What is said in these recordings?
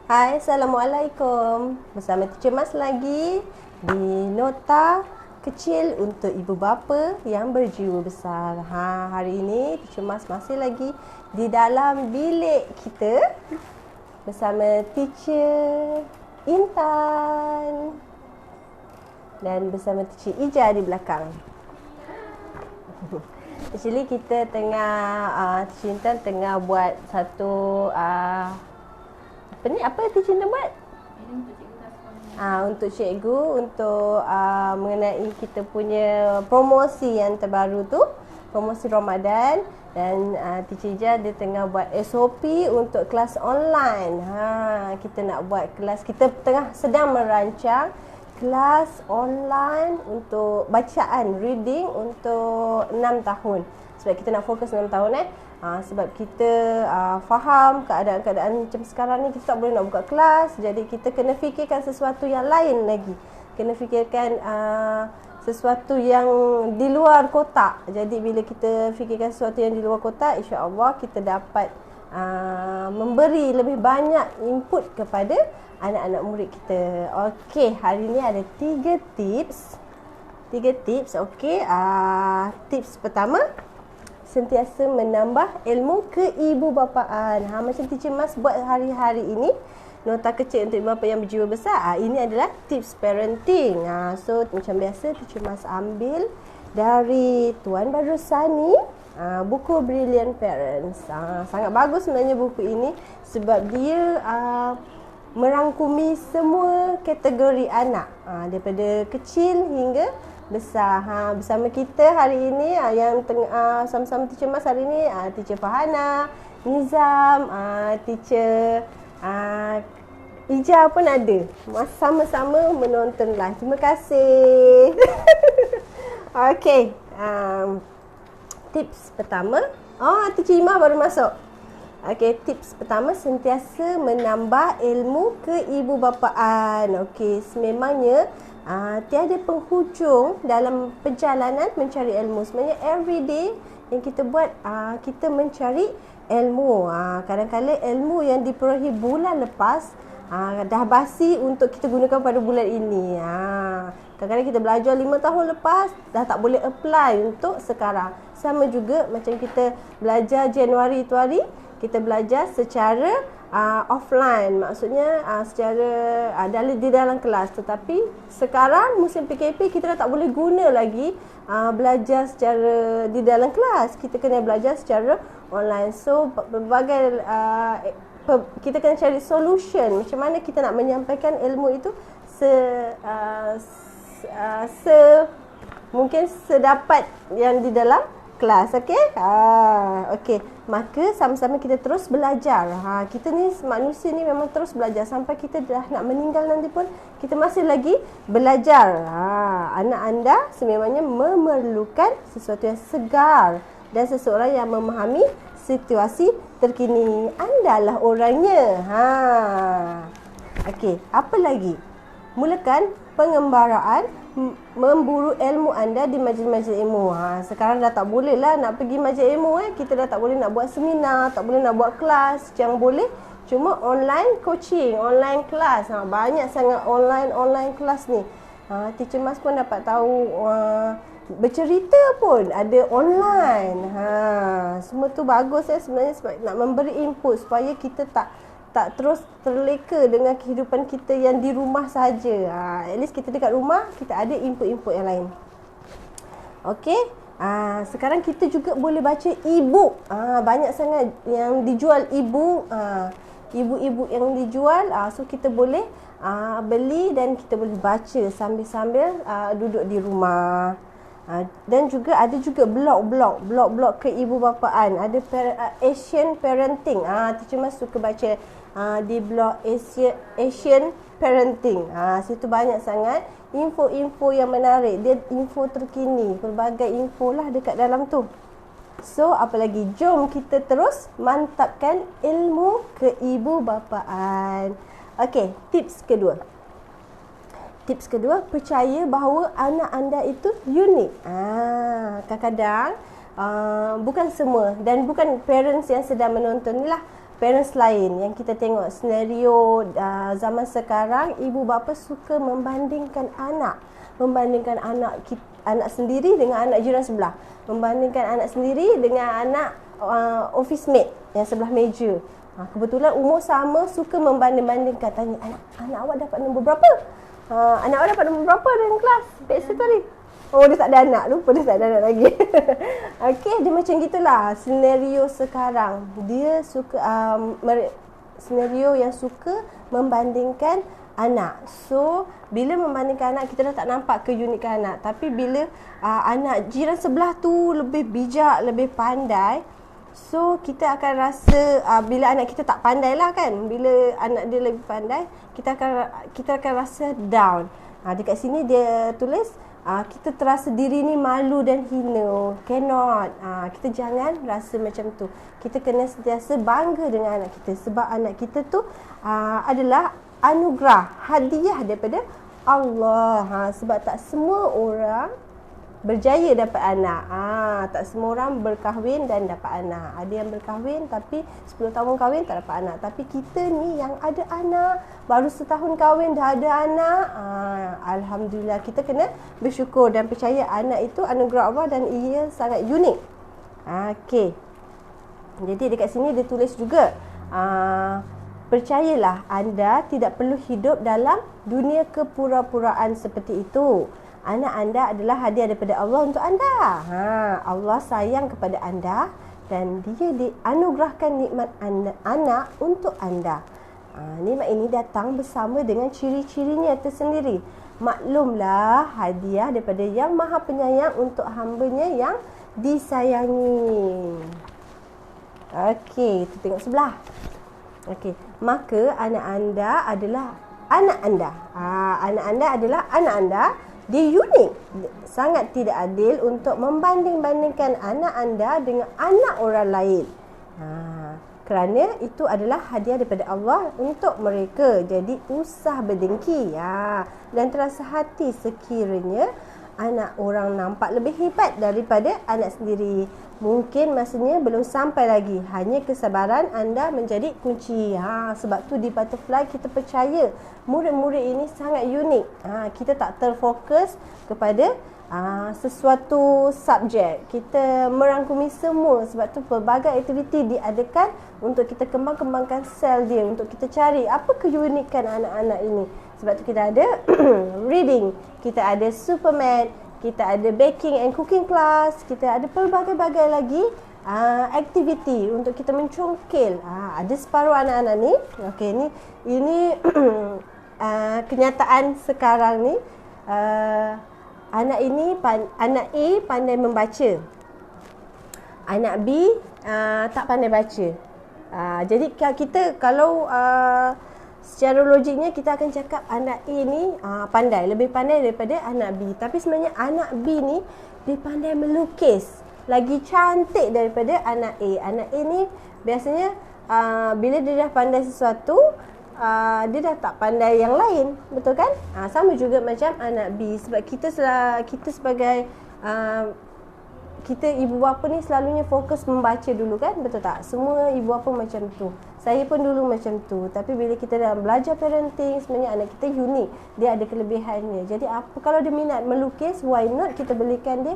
Hai, Assalamualaikum. Bersama Teacher Mas lagi di Nota Kecil untuk Ibu Bapa yang Berjiwa Besar. Hari ini Teacher Mas masih lagi di dalam bilik kita bersama Teacher Intan dan bersama Teacher Ija di belakang. Actually kita Teacher Intan tengah buat satu apa Teacher Intan buat? Untuk cikgu, untuk mengenai kita punya promosi yang terbaru tu, promosi Ramadan. Dan Teacher Ija dia tengah buat SOP untuk kelas online. Kita nak buat kelas, kita sedang merancang kelas online untuk bacaan, reading untuk 6 tahun. Sebab kita nak fokus 6 tahun sebab kita faham keadaan-keadaan macam sekarang ni, kita tak boleh nak buka kelas. Jadi kita kena fikirkan sesuatu yang lain lagi. Kena fikirkan sesuatu yang di luar kotak. Jadi bila kita fikirkan sesuatu yang di luar kotak, insya-Allah kita dapat memberi lebih banyak input kepada anak-anak murid kita. Okey, hari ni ada 3 tips. 3 tips, okey. Tips pertama, sentiasa menambah ilmu keibubapaan. Macam Teacher Mas buat hari-hari ini, nota kecil untuk ibu bapa yang berjiwa besar. Ini adalah tips parenting. So macam biasa Teacher Mas ambil dari Tuan Badrusani, buku Brilliant Parents. Sangat bagus sebenarnya buku ini sebab dia merangkumi semua kategori anak, daripada kecil hingga besar. Bersama kita hari ini yang sama-sama Teacher Mas hari ini, Teacher Fahana, Nizam, Teacher Ija pun ada. Sama-sama menonton live. Terima kasih. Okey, tips pertama. Teacher Ima baru masuk. Okey, tips pertama, sentiasa menambah ilmu keibubapaan. Okey, sememangnya tiada penghujung dalam perjalanan mencari ilmu. Sebenarnya every day yang kita buat, kita mencari ilmu. Kadang-kadang ilmu yang diperolehi bulan lepas dah basi untuk kita gunakan pada bulan ini. Kadang-kadang kita belajar 5 tahun lepas dah tak boleh apply untuk sekarang. Sama juga macam kita belajar Januari itu hari, kita belajar secara offline, maksudnya secara di dalam kelas. Tetapi sekarang musim PKP kita dah tak boleh guna lagi belajar secara di dalam kelas. Kita kena belajar secara online. So berbagai kita kena cari solution macam mana kita nak menyampaikan ilmu itu mungkin sedapat yang di dalam kelas. Okey? Okey. Maka sama-sama kita terus belajar. Kita ni manusia ni memang terus belajar sampai kita dah nak meninggal nanti pun kita masih lagi belajar. Anak anda sememangnya memerlukan sesuatu yang segar dan seseorang yang memahami situasi terkini. Andalah orangnya. Okey, apa lagi? Mulakan pengembaraan memburu ilmu anda di majlis-majlis ilmu. Sekarang dah tak boleh lah nak pergi majlis ilmu. Kita dah tak boleh nak buat seminar, tak boleh nak buat kelas. Yang boleh cuma online coaching, online kelas. Banyak sangat online kelas ni. Teacher Mas pun dapat tahu, bercerita pun ada online. Semua tu bagus sebenarnya sebab nak memberi input supaya kita tak terus terleka dengan kehidupan kita yang di rumah saja. At least kita dekat rumah, kita ada input-input yang lain. Okey, sekarang kita juga boleh baca e-book. Banyak sangat yang dijual e-book. Ibu-ibu yang dijual, so kita boleh beli dan kita boleh baca sambil-sambil duduk di rumah. Dan juga ada juga blog keibubapaan. Ada Asian Parenting. Teacher Mas suka baca di blog Asian Parenting. Situ banyak sangat info-info yang menarik. Dia info terkini, pelbagai info lah dekat dalam tu. So apa lagi? Jom kita terus mantapkan ilmu keibubapaan. Okey, tips kedua. Tips kedua, percaya bahawa anak anda itu unik. Kadang-kadang bukan semua dan bukan parents yang sedang menonton ni lah. parents lain yang kita tengok senario zaman sekarang, ibu bapa suka membandingkan anak anak sendiri dengan anak jiran sebelah, membandingkan anak sendiri dengan anak office mate yang sebelah meja. Kebetulan umur sama, suka membanding-bandingkan, tanya anak awak dapat nombor berapa? Anak awak dapat nombor berapa dalam kelas? Besok tadi. Oh, dia tak ada anak. Lupa dia tak ada anak lagi. Okey, dia macam gitulah senario sekarang. Dia suka senario yang suka membandingkan anak. So, bila membandingkan anak, kita dah tak nampak keunikan anak. Tapi bila anak jiran sebelah tu lebih bijak, lebih pandai, so kita akan rasa bila anak kita tak pandai lah kan, bila anak dia lebih pandai, kita akan rasa down. Dekat sini dia tulis kita terasa diri ni malu dan hina. Cannot. Kita jangan rasa macam tu. Kita kena sentiasa bangga dengan anak kita, sebab anak kita tu adalah anugerah, hadiah daripada Allah. Sebab tak semua orang berjaya dapat anak. Tak semua orang berkahwin dan dapat anak. Ada yang berkahwin tapi 10 tahun kahwin tak dapat anak. Tapi kita ni yang ada anak, baru setahun kahwin dah ada anak, alhamdulillah, kita kena bersyukur dan percaya anak itu anugerah Allah dan ia sangat unik. Okey. Jadi dekat sini dia tulis juga, percayalah anda tidak perlu hidup dalam dunia kepura-puraan seperti itu. Anak anda adalah hadiah daripada Allah untuk anda. Allah sayang kepada anda dan dia dianugerahkan nikmat anak untuk anda. Nikmat ini datang bersama dengan ciri-cirinya tersendiri. Maklumlah, hadiah daripada Yang Maha Penyayang untuk hamba-Nya yang disayangi. Okey, kita tengok sebelah. Okey, maka anak anda adalah anak anda. Anak anda adalah anak anda. Dia unik. Sangat tidak adil untuk membanding-bandingkan anak anda dengan anak orang lain. Kerana itu adalah hadiah daripada Allah untuk mereka. Jadi usah berdengki. Dan terasa hati sekiranya anak orang nampak lebih hebat daripada anak sendiri. Mungkin masanya belum sampai lagi. Hanya kesabaran anda menjadi kunci. Sebab tu di Butterfly kita percaya murid-murid ini sangat unik. Kita tak terfokus kepada sesuatu subjek. Kita merangkumi semua. Sebab tu pelbagai aktiviti diadakan untuk kita kembangkan sel dia, untuk kita cari apa keunikan anak-anak ini. Sebab tu kita ada reading, kita ada supermat, kita ada baking and cooking class, kita ada pelbagai-bagai lagi aktiviti untuk kita mencongkil. Ada separuh anak-anak ni. Okey, ini kenyataan sekarang ni. Anak A pandai membaca. Anak B tak pandai baca. Jadi kita kalau secara logiknya kita akan cakap anak A ni pandai, lebih pandai daripada anak B. Tapi sebenarnya anak B ni dia pandai melukis, lagi cantik daripada anak A. Anak A ni biasanya bila dia dah pandai sesuatu, dia dah tak pandai yang lain, betul kan? Sama juga macam anak B. Sebab kita sebagai kita ibu bapa ni selalunya fokus membaca dulu kan, betul tak? Semua ibu bapa macam tu. Saya pun dulu macam tu. Tapi bila kita dah belajar parenting, sebenarnya anak kita unik. Dia ada kelebihannya. Jadi apa kalau dia minat melukis, why not kita belikan dia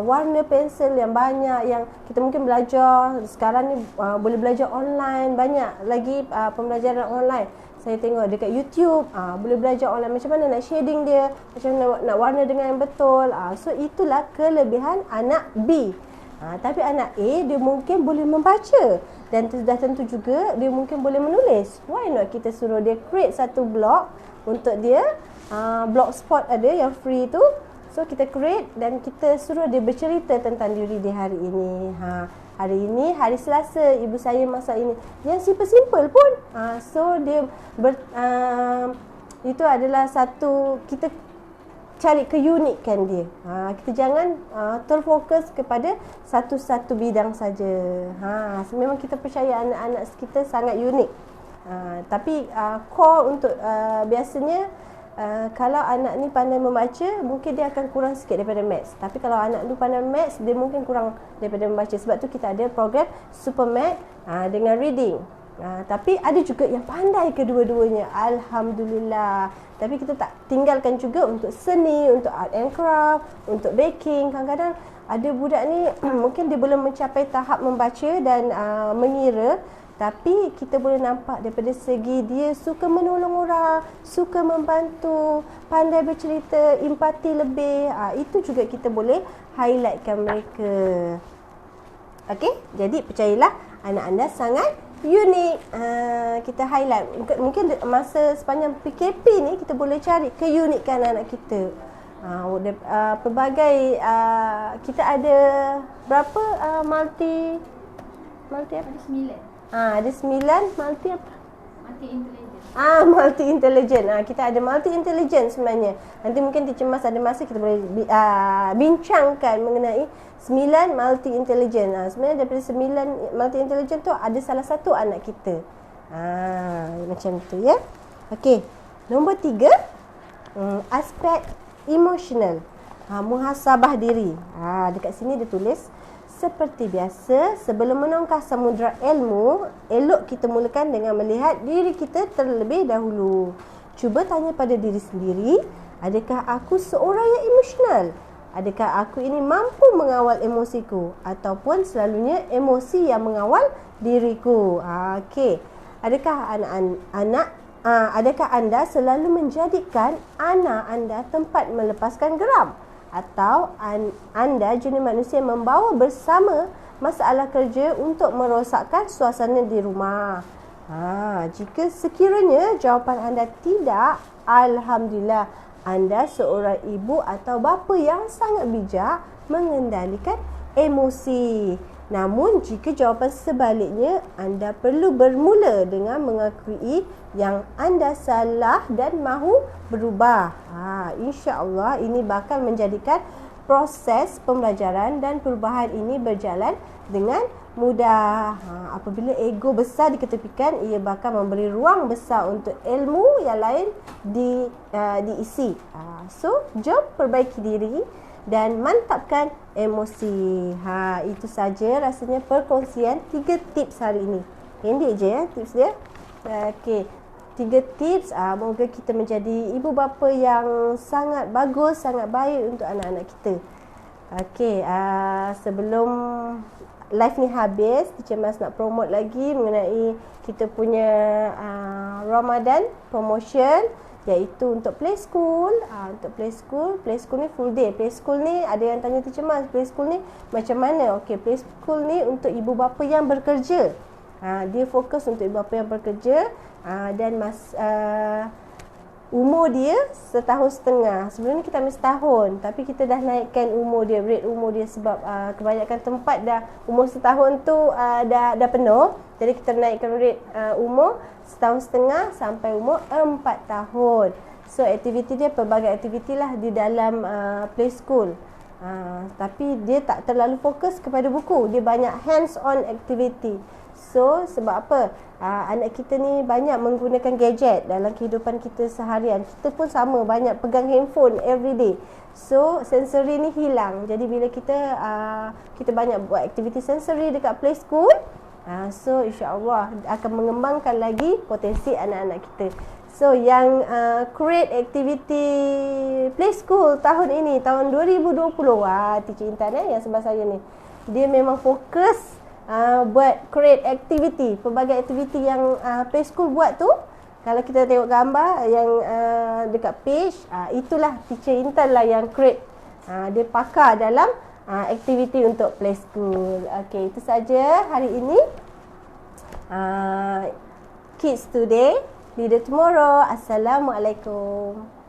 warna pensel yang banyak, yang kita mungkin belajar sekarang ni boleh belajar online, banyak lagi pembelajaran online. Saya tengok dekat YouTube, boleh belajar online macam mana nak shading dia, macam mana nak warna dengan yang betul. So itulah kelebihan anak B. Tapi anak A dia mungkin boleh membaca dan dah tentu juga dia mungkin boleh menulis. Why not kita suruh dia create satu blog untuk dia, blogspot ada yang free tu. So kita create dan kita suruh dia bercerita tentang diri dia hari ini. Hari ini hari Selasa, ibu saya masak ini. Yang simple-simple pun. So dia itu adalah satu, kita cari keunikan dia. Kita jangan terfokus kepada satu-satu bidang saja. Memang kita percaya anak-anak kita sangat unik. Tapi core untuk biasanya kalau anak ni pandai membaca, mungkin dia akan kurang sikit daripada maths. Tapi kalau anak tu pandai maths, dia mungkin kurang daripada membaca. Sebab tu kita ada program Supermat dengan reading. Tapi ada juga yang pandai kedua-duanya. Alhamdulillah. Tapi kita tak tinggalkan juga untuk seni, untuk art and craft, untuk baking. Kadang-kadang ada budak ni mungkin dia belum mencapai tahap membaca dan mengira, tapi kita boleh nampak daripada segi dia suka menolong orang, suka membantu, pandai bercerita, empati lebih. Itu juga kita boleh highlightkan mereka. Okey, jadi percayalah anak anda sangat unik. Kita highlight. Mungkin masa sepanjang PKP ni kita boleh cari keunikan anak kita. Pelbagai kita ada berapa multi apa? Ada 9 multi apa? Multi intelligent. Kita ada multi intelligent sebenarnya. Nanti mungkin Teacher Mas ada masa kita boleh bincangkan mengenai 9 multi intelligent. Sebenarnya daripada 9 multi intelligent tu ada salah satu anak kita. Macam tu ya. Okey. Nombor 3, aspek emosional. Muhasabah diri. Dekat sini dia tulis, seperti biasa, sebelum menongkah samudera ilmu, elok kita mulakan dengan melihat diri kita terlebih dahulu. Cuba tanya pada diri sendiri, adakah aku seorang yang emosional? Adakah aku ini mampu mengawal emosiku? Ataupun selalunya emosi yang mengawal diriku? Okey. Adakah adakah anda selalu menjadikan anak anda tempat melepaskan geram? Atau anda jenis manusia membawa bersama masalah kerja untuk merosakkan suasana di rumah? Jika sekiranya jawapan anda tidak, alhamdulillah, anda seorang ibu atau bapa yang sangat bijak mengendalikan emosi. Namun jika jawapan sebaliknya, anda perlu bermula dengan mengakui yang anda salah dan mahu berubah. InsyaAllah ini bakal menjadikan proses pembelajaran dan perubahan ini berjalan dengan mudah. Apabila ego besar diketepikan, ia bakal memberi ruang besar untuk ilmu yang lain diisi. So, jom perbaiki diri dan mantapkan emosi. Itu saja rasanya perkongsian 3 tips hari ini. Pendek je ya tips dia. Okey. 3 tips, moga kita menjadi ibu bapa yang sangat bagus, sangat baik untuk anak-anak kita. Okey, sebelum live ni habis, Teacher Mas nak promote lagi mengenai kita punya Ramadan promotion, iaitu untuk play school. Untuk play school ni full day. Play school ni ada yang tanya Teacher Mas, play school ni macam mana? Okey, play school ni untuk ibu bapa yang bekerja. Dia fokus untuk ibu bapa yang bekerja, dan umur dia 1.5 tahun. Sebelum ni kita ambil setahun, tapi kita dah naikkan umur dia, rate umur dia, sebab kebanyakan tempat dah umur 1 tahun tu dah penuh. Jadi kita naikkan rate umur 1.5 tahun sampai umur 4 tahun. So aktiviti dia pelbagai aktiviti lah di dalam play school. Tapi dia tak terlalu fokus kepada buku, dia banyak hands on activity. So sebab apa? Anak kita ni banyak menggunakan gadget dalam kehidupan kita seharian. Kita pun sama, banyak pegang handphone every day. So sensory ni hilang. Jadi bila kita banyak buat aktiviti sensory dekat play school, so insya-Allah akan mengembangkan lagi potensi anak-anak kita. So yang create activity play school tahun ini, tahun 2020, Teacher Intan yang sebelah saya ni, dia memang fokus buat create activity. Pelbagai aktiviti yang play school buat tu, kalau kita tengok gambar yang dekat page, itulah Teacher Intan lah yang create. Dia pakar dalam aktiviti untuk play school. Okey, itu saja hari ini. Kids Today, Leader Tomorrow. Assalamualaikum.